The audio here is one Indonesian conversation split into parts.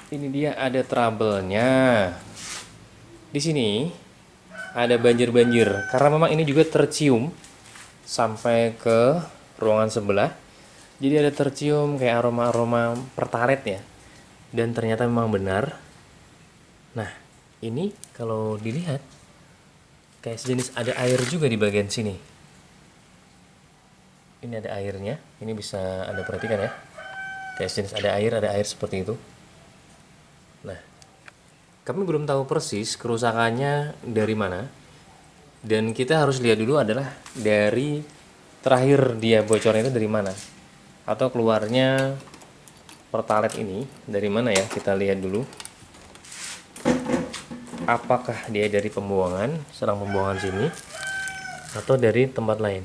Ini dia ada trouble-nya. Di sini ada banjir-banjir karena memang ini juga tercium sampai ke ruangan sebelah. Jadi ada tercium kayak aroma-aroma pertalet ya. Dan ternyata memang benar. Nah, ini kalau dilihat kayak sejenis ada air juga di bagian sini. Ini ada airnya. Ini bisa Anda perhatikan ya. Kayak sejenis ada air seperti itu. Nah, kami belum tahu persis kerusakannya dari mana. Dan kita harus lihat dulu adalah dari terakhir dia bocornya itu dari mana. Atau keluarnya pertalet ini dari mana ya, kita lihat dulu. Apakah dia dari pembuangan, selang pembuangan sini, atau dari tempat lain.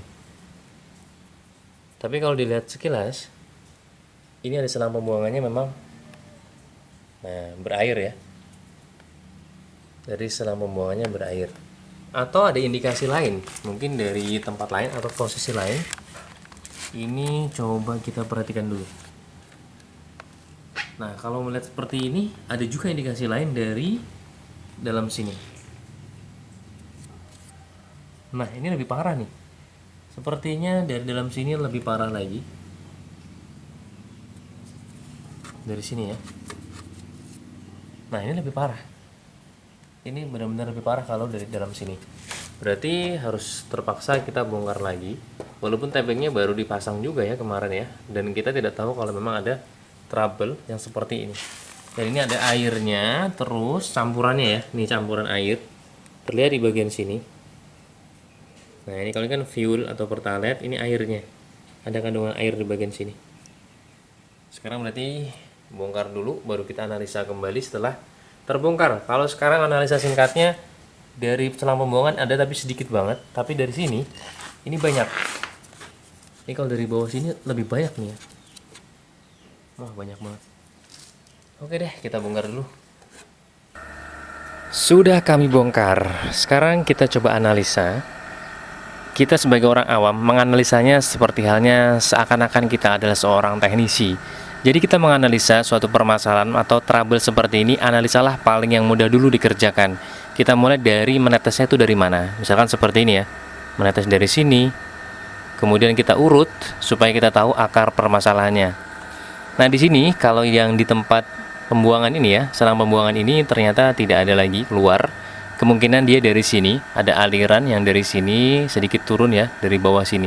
Tapi kalau dilihat sekilas, ini ada selang pembuangannya memang berair ya. Dari selang pembuangannya berair. Atau ada indikasi lain, mungkin dari tempat lain atau posisi lain. Ini coba kita perhatikan dulu. Nah, kalau melihat seperti ini, ada juga indikasi lain dari dalam sini. Nah, ini lebih parah nih. Sepertinya dari dalam sini lebih parah lagi. Dari sini ya. Nah, ini lebih parah. Ini benar-benar lebih parah kalau dari dalam sini. Berarti harus terpaksa kita bongkar lagi. Walaupun tebengnya baru dipasang juga ya kemarin ya. Dan kita tidak tahu kalau memang ada trouble yang seperti ini. Dan ini ada airnya, terus campurannya ya. Ini campuran air. Terlihat di bagian sini. Nah, ini kalau ini kan fuel atau pertalite, ini airnya. Ada kandungan air di bagian sini. Sekarang berarti bongkar dulu, baru kita analisa kembali setelah terbongkar. Kalau sekarang analisa singkatnya, dari selang pembuangan ada tapi sedikit banget, tapi dari sini ini banyak. Ini kalau dari bawah sini lebih banyak nih ya. Wah, banyak banget. Oke deh, kita bongkar dulu. Sudah kami bongkar. Sekarang kita coba analisa. Kita sebagai orang awam menganalisanya seperti halnya seakan-akan kita adalah seorang teknisi. Jadi kita menganalisa suatu permasalahan atau trouble seperti ini, analisalah paling yang mudah dulu dikerjakan. Kita mulai dari menetesnya itu dari mana. Misalkan seperti ini ya, menetes dari sini. Kemudian kita urut supaya kita tahu akar permasalahannya. Nah, di sini kalau yang di tempat pembuangan ini ya, selang pembuangan ini ternyata tidak ada lagi keluar. Kemungkinan dia dari sini, ada aliran yang dari sini sedikit turun ya, dari bawah sini.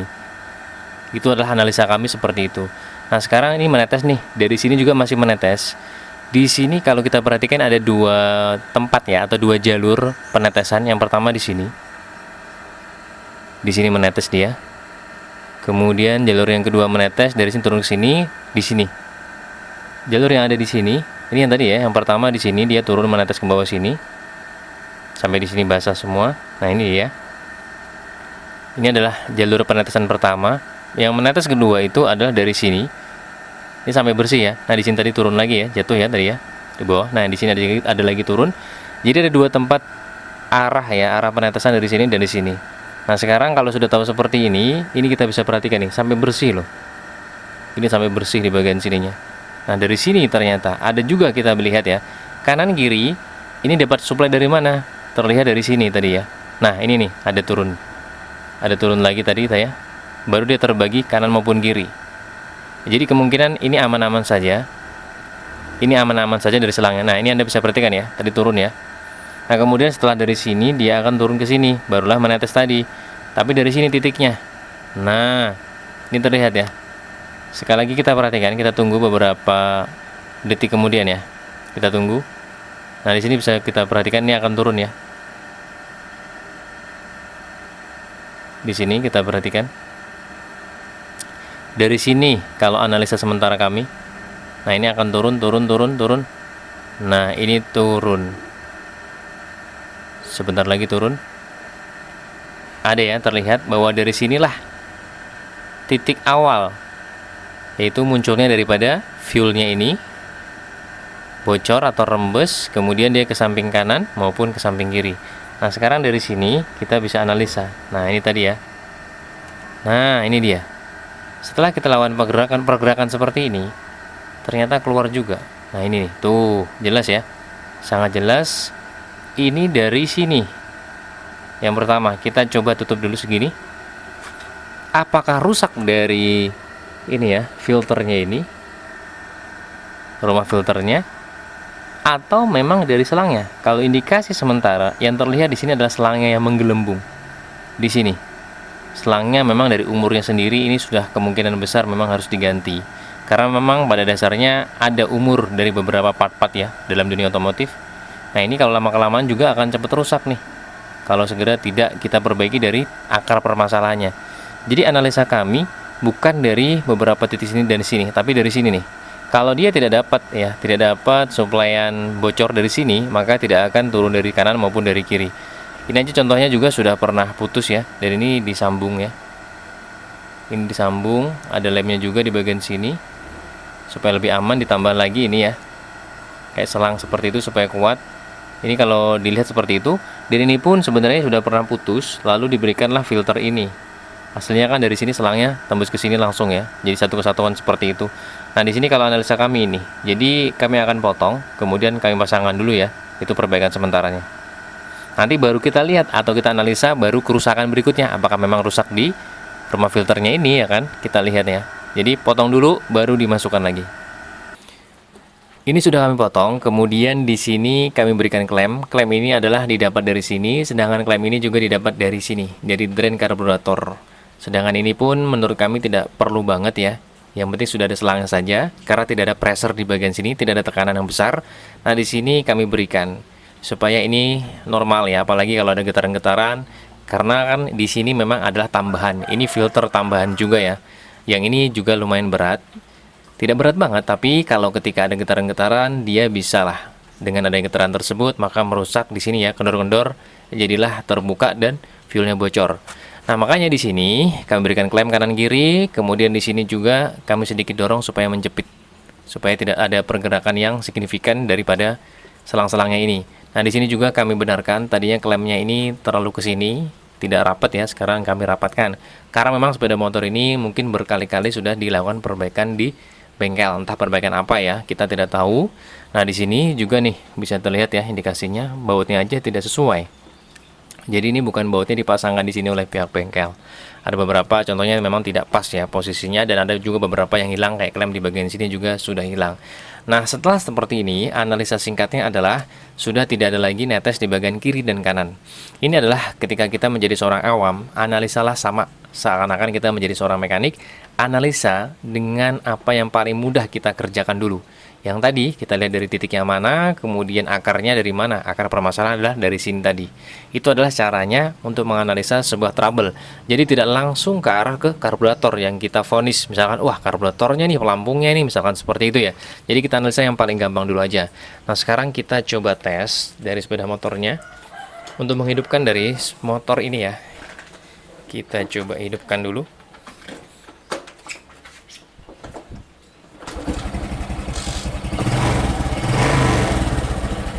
Itu adalah analisa kami seperti itu. Nah, sekarang ini menetes nih, dari sini juga masih menetes. Di sini kalau kita perhatikan ada dua tempat ya, atau dua jalur penetesan. Yang pertama di sini. Di sini menetes dia. Kemudian jalur yang kedua menetes dari sini turun ke sini, di sini. Jalur yang ada di sini, ini yang tadi ya, yang pertama di sini dia turun menetes ke bawah sini. Sampai di sini basah semua. Nah, ini dia. Ini adalah jalur penetesan pertama. Yang menetes kedua itu adalah dari sini. Ini sampai bersih ya. Nah, di sini tadi turun lagi ya, jatuh ya tadi ya di bawah. Nah, di sini ada lagi turun. Jadi ada dua tempat arah ya, arah penetesan dari sini dan di sini. Nah, sekarang kalau sudah tahu seperti ini kita bisa perhatikan nih, sampai bersih loh. Ini sampai bersih di bagian sininya. Nah, dari sini ternyata ada juga kita melihat ya, kanan kiri ini dapat suplai dari mana? Terlihat dari sini tadi ya. Nah, ini nih ada turun. Ada turun lagi tadi ya. Baru dia terbagi kanan maupun kiri. Jadi kemungkinan ini aman-aman saja. Ini aman-aman saja dari selangnya. Nah, ini Anda bisa perhatikan ya, tadi turun ya. Nah, kemudian setelah dari sini dia akan turun ke sini, barulah menetes tadi. Tapi dari sini titiknya. Nah, ini terlihat ya. Sekali lagi kita perhatikan, kita tunggu beberapa detik kemudian ya. Kita tunggu. Nah, di sini bisa kita perhatikan ini akan turun ya. Di sini kita perhatikan. Dari sini kalau analisa sementara kami, nah ini akan turun. Nah, ini turun. Sebentar lagi turun. Ada ya, terlihat bahwa dari sinilah titik awal, yaitu munculnya daripada fuelnya ini bocor atau rembes, kemudian dia ke samping kanan maupun ke samping kiri. Nah, sekarang dari sini kita bisa analisa. Nah, ini tadi ya. Nah, ini dia. Setelah kita lakukan pergerakan seperti ini, ternyata keluar juga. Nah ini nih, tuh jelas ya, sangat jelas. Ini dari sini. Yang pertama kita coba tutup dulu segini. Apakah rusak dari ini ya, filternya ini, rumah filternya, atau memang dari selangnya? Kalau indikasi sementara yang terlihat di sini adalah selangnya yang menggelembung. Di sini selangnya memang dari umurnya sendiri ini sudah kemungkinan besar memang harus diganti, karena memang pada dasarnya ada umur dari beberapa part-part ya dalam dunia otomotif. Nah ini kalau lama-kelamaan juga akan cepat rusak nih kalau segera tidak kita perbaiki dari akar permasalahannya. Jadi analisa kami bukan dari beberapa titik sini dan sini, tapi dari sini nih. Kalau dia tidak dapat suplaian bocor dari sini, maka tidak akan turun dari kanan maupun dari kiri. Ini aja contohnya juga sudah pernah putus ya, dan ini disambung ya. Ini disambung, ada lemnya juga di bagian sini. Supaya lebih aman ditambah lagi ini ya, kayak selang seperti itu supaya kuat. Ini kalau dilihat seperti itu, dan ini pun sebenarnya sudah pernah putus, lalu diberikanlah filter ini. Hasilnya kan dari sini selangnya tembus ke sini langsung ya, jadi satu kesatuan seperti itu. Nah di sini kalau analisa kami ini, jadi kami akan potong, kemudian kami pasangkan dulu ya, itu perbaikan sementaranya. Nanti baru kita lihat atau kita analisa baru kerusakan berikutnya, apakah memang rusak di rumah filternya ini ya kan, kita lihat ya. Jadi potong dulu baru dimasukkan lagi. Ini sudah kami potong, kemudian di sini kami berikan klem. Klem ini adalah didapat dari sini, sedangkan klem ini juga didapat dari sini, dari drain karburator. Sedangkan ini pun menurut kami tidak perlu banget ya. Yang penting sudah ada selangnya saja, karena tidak ada pressure di bagian sini, tidak ada tekanan yang besar. Nah di sini kami berikan supaya ini normal ya, apalagi kalau ada getaran-getaran, karena kan di sini memang adalah tambahan. Ini filter tambahan juga ya. Yang ini juga lumayan berat. Tidak berat banget, tapi kalau ketika ada getaran-getaran, dia bisa lah. Dengan adanya getaran tersebut, maka merusak di sini ya, kendor-kendor, jadilah terbuka dan fuelnya bocor. Nah, makanya di sini kami berikan klem kanan kiri, kemudian di sini juga kami sedikit dorong supaya menjepit, supaya tidak ada pergerakan yang signifikan daripada selang-selangnya ini. Nah, di sini juga kami benarkan tadinya klemnya ini terlalu ke sini, tidak rapat ya, sekarang kami rapatkan. Karena memang sepeda motor ini mungkin berkali-kali sudah dilakukan perbaikan di bengkel, entah perbaikan apa ya, kita tidak tahu. Nah, di sini juga nih bisa terlihat ya indikasinya, bautnya aja tidak sesuai. Jadi ini bukan bautnya dipasangkan di sini oleh pihak bengkel. Ada beberapa contohnya memang tidak pas ya posisinya, dan ada juga beberapa yang hilang, kayak klem di bagian sini juga sudah hilang. Nah, setelah seperti ini, analisa singkatnya adalah sudah tidak ada lagi netes di bagian kiri dan kanan. Ini adalah ketika kita menjadi seorang awam, analisalah sama seakan-akan kita menjadi seorang mekanik, analisa dengan apa yang paling mudah kita kerjakan dulu. Yang tadi kita lihat dari titik yang mana, kemudian akarnya dari mana. Akar permasalahan adalah dari sini tadi. Itu adalah caranya untuk menganalisa sebuah trouble. Jadi tidak langsung ke arah ke karburator yang kita vonis, misalkan wah karburatornya nih, pelampungnya nih, misalkan seperti itu ya. Jadi kita analisa yang paling gampang dulu aja. Nah, sekarang kita coba tes dari sepeda motornya untuk menghidupkan dari motor ini ya. Kita coba hidupkan dulu.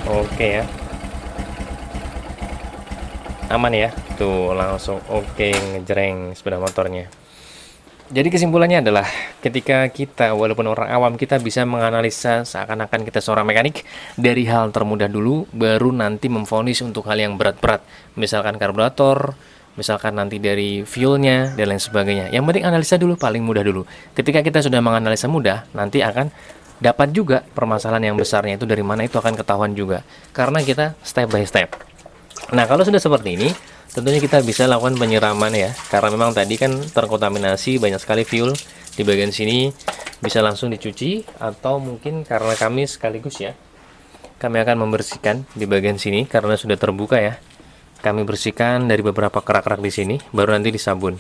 Oke ya, aman ya, tuh langsung oke ngejreng sepeda motornya. Jadi kesimpulannya adalah ketika kita walaupun orang awam, kita bisa menganalisa seakan-akan kita seorang mekanik dari hal termudah dulu, baru nanti memvonis untuk hal yang berat-berat, misalkan karburator, misalkan nanti dari fuelnya dan lain sebagainya. Yang penting analisa dulu, paling mudah dulu. Ketika kita sudah menganalisa mudah, nanti akan dapat juga permasalahan yang besarnya itu dari mana, itu akan ketahuan juga karena kita step by step. Nah, kalau sudah seperti ini, tentunya kita bisa lakukan penyiraman ya, karena memang tadi kan terkontaminasi banyak sekali fuel di bagian sini, bisa langsung dicuci, atau mungkin karena kami sekaligus ya, kami akan membersihkan di bagian sini karena sudah terbuka ya. Kami bersihkan dari beberapa kerak-kerak di sini, baru nanti disabun.